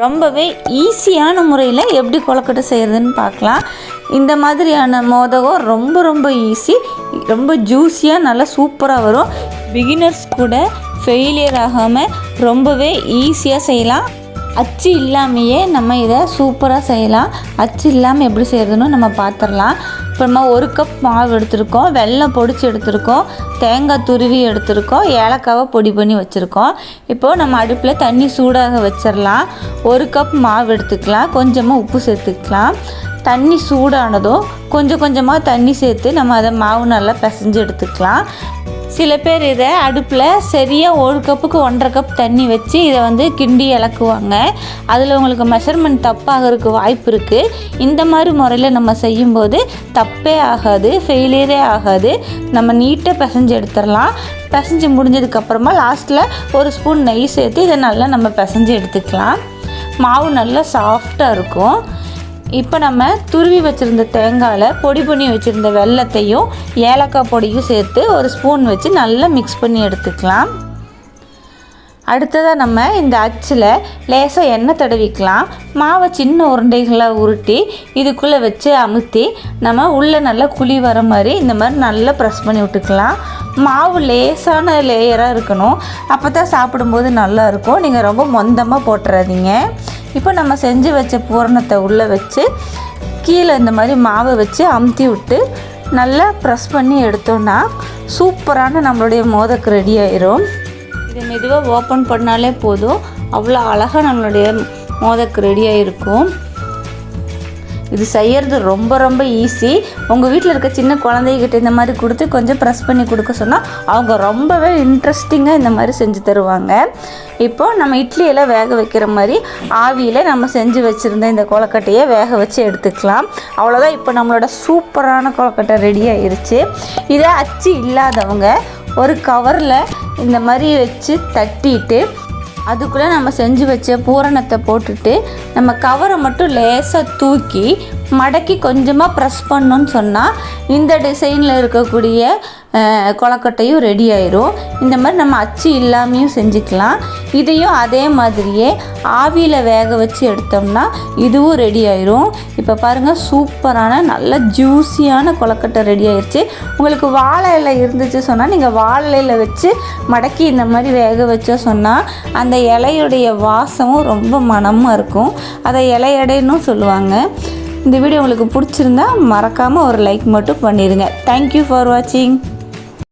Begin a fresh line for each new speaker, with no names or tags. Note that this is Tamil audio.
ரொம்பவே ஈஸியான முறையில் எப்படி கொழுக்கட்டை செய்கிறதுன்னு பார்க்கலாம். இந்த மாதிரியான மோதகம் ரொம்ப ரொம்ப ஈஸி, ரொம்ப ஜூஸியாக நல்லா சூப்பராக வரும். பிகினர்ஸ் கூட ஃபெயிலியர் ஆகாமல் ரொம்பவே ஈஸியாக செய்யலாம். அச்சு இல்லாமையே நம்ம இதை சூப்பராக செய்யலாம். அச்சு இல்லாமல் எப்படி செய்கிறதுன்னு நம்ம பார்த்துடலாம். அப்புறமா 1 கப் மாவு எடுத்துருக்கோம், வெல்லம் பொடிச்சு எடுத்துருக்கோம், தேங்காய் துருவி எடுத்துருக்கோம், ஏலக்காவை பொடி பண்ணி வச்சுருக்கோம். இப்போது நம்ம அடுப்பில் தண்ணி சூடாக வச்சிடலாம். 1 கப் மாவு எடுத்துக்கலாம், கொஞ்சமாக உப்பு சேர்த்துக்கலாம். தண்ணி சூடானதும் கொஞ்சம் கொஞ்சமாக தண்ணி சேர்த்து நம்ம அதை மாவு நல்லா பிசைஞ்சு எடுத்துக்கலாம். சில பேர் இதை அடுப்பில் சரியாக 1 கப்புக்கு 1.5 கப் தண்ணி வச்சு இதை கிண்டி இலக்குவாங்க. அதில் உங்களுக்கு மெஷர்மெண்ட் தப்பாகிறதுக்கு வாய்ப்பு இருக்குது. இந்த மாதிரி முறையில் நம்ம செய்யும்போது தப்பே ஆகாது, ஃபெயிலியரே ஆகாது. நம்ம நீட்டாக பிசைஞ்சு எடுத்துடலாம். பிசைஞ்சு முடிஞ்சதுக்கப்புறமா லாஸ்ட்டில் 1 ஸ்பூன் நெய் சேர்த்து இதை நல்லா நம்ம பிசைஞ்சு எடுத்துக்கலாம். மாவு நல்லா சாஃப்டாக இருக்கும். இப்போ நம்ம துருவி வச்சுருந்த தேங்காயில் பொடி பண்ணி வச்சுருந்த வெல்லத்தையும் ஏலக்காய் பொடியும் சேர்த்து 1 ஸ்பூன் வச்சு நல்லா மிக்ஸ் பண்ணி எடுத்துக்கலாம். அடுத்ததாக நம்ம இந்த அச்சில் லேசாக எண்ணெய் தடவிக்கலாம். மாவை சின்ன உருண்டைகளாக உருட்டி இதுக்குள்ளே வச்சு அமுத்தி நம்ம உள்ளே நல்லா குழி வர மாதிரி இந்த மாதிரி நல்லா ப்ரெஸ் பண்ணி விட்டுக்கலாம். மாவு லேசான லேயராக இருக்கணும், அப்போ தான் சாப்பிடும்போது நல்லாயிருக்கும். நீங்கள் ரொம்ப மொந்தமாக போட்டுறாதீங்க. இப்போ நம்ம செஞ்சு வச்ச பூரணத்தை உள்ளே வச்சு கீழே இந்த மாதிரி மாவை வச்சு அமுத்தி விட்டு நல்லா ப்ரெஸ் பண்ணி எடுத்தோன்னா சூப்பரான நம்மளுடைய மோதக்கு ரெடி ஆயிரும். இதை மெதுவாக ஓப்பன் பண்ணாலே போதும், அவ்வளோ அழகாக நம்மளுடைய மோதக்கு ரெடி ஆகிருக்கும். இது செய்கிறது ரொம்ப ரொம்ப ஈஸி. உங்கள் வீட்டில் இருக்க சின்ன குழந்தைகிட்ட இந்த மாதிரி கொடுத்து கொஞ்சம் ப்ரெஸ் பண்ணி கொடுக்க சொன்னால் அவங்க ரொம்பவே இன்ட்ரெஸ்டிங்காக இந்த மாதிரி செஞ்சு தருவாங்க. இப்போது நம்ம இட்லியெல்லாம் வேக வைக்கிற மாதிரி ஆவியில் நம்ம செஞ்சு வச்சுருந்த இந்த கொழுக்கட்டையை வேக வச்சு எடுத்துக்கலாம். அவ்வளோதான், இப்போ நம்மளோட சூப்பரான கொழுக்கட்டை ரெடி ஆகிருச்சு. இதை அச்சு இல்லாதவங்க ஒரு கவரில் இந்த மாதிரி வச்சு தட்டிட்டு அதுக்குள்ளே நம்ம செஞ்சு வச்ச பூரணத்தை போட்டுட்டு நம்ம கவரை மட்டும் லேசாக தூக்கி மடக்கி கொஞ்சமாக ப்ரெஸ் பண்ணோன்னு சொன்னால் இந்த டிசைனில் இருக்கக்கூடிய கொழுக்கட்டையும் ரெடி ஆயிரும். இந்த மாதிரி நம்ம அச்சு இல்லாமையும் செஞ்சுக்கலாம். இதையும் அதே மாதிரியே ஆவியில் வேக வச்சு எடுத்தோம்னா இதுவும் ரெடி ஆயிரும். இப்போ பாருங்கள், சூப்பரான நல்ல ஜூஸியான கொழுக்கட்டை ரெடி ஆயிடுச்சு. உங்களுக்கு வாழை இலை இருந்துச்சு சொன்னால் நீங்கள் வாழை இலையில் வச்சு மடக்கி இந்த மாதிரி வேக வச்சா சொன்னால் அந்த இலையுடைய வாசமும் ரொம்ப மணமாக இருக்கும். அதை இலையடைன்னு சொல்லுவாங்க. இந்த வீடியோ உங்களுக்கு பிடிச்சிருந்தா மறக்காமல் ஒரு லைக் மட்டும் பண்ணிடுங்க. தேங்க்யூ ஃபார் வாட்சிங்.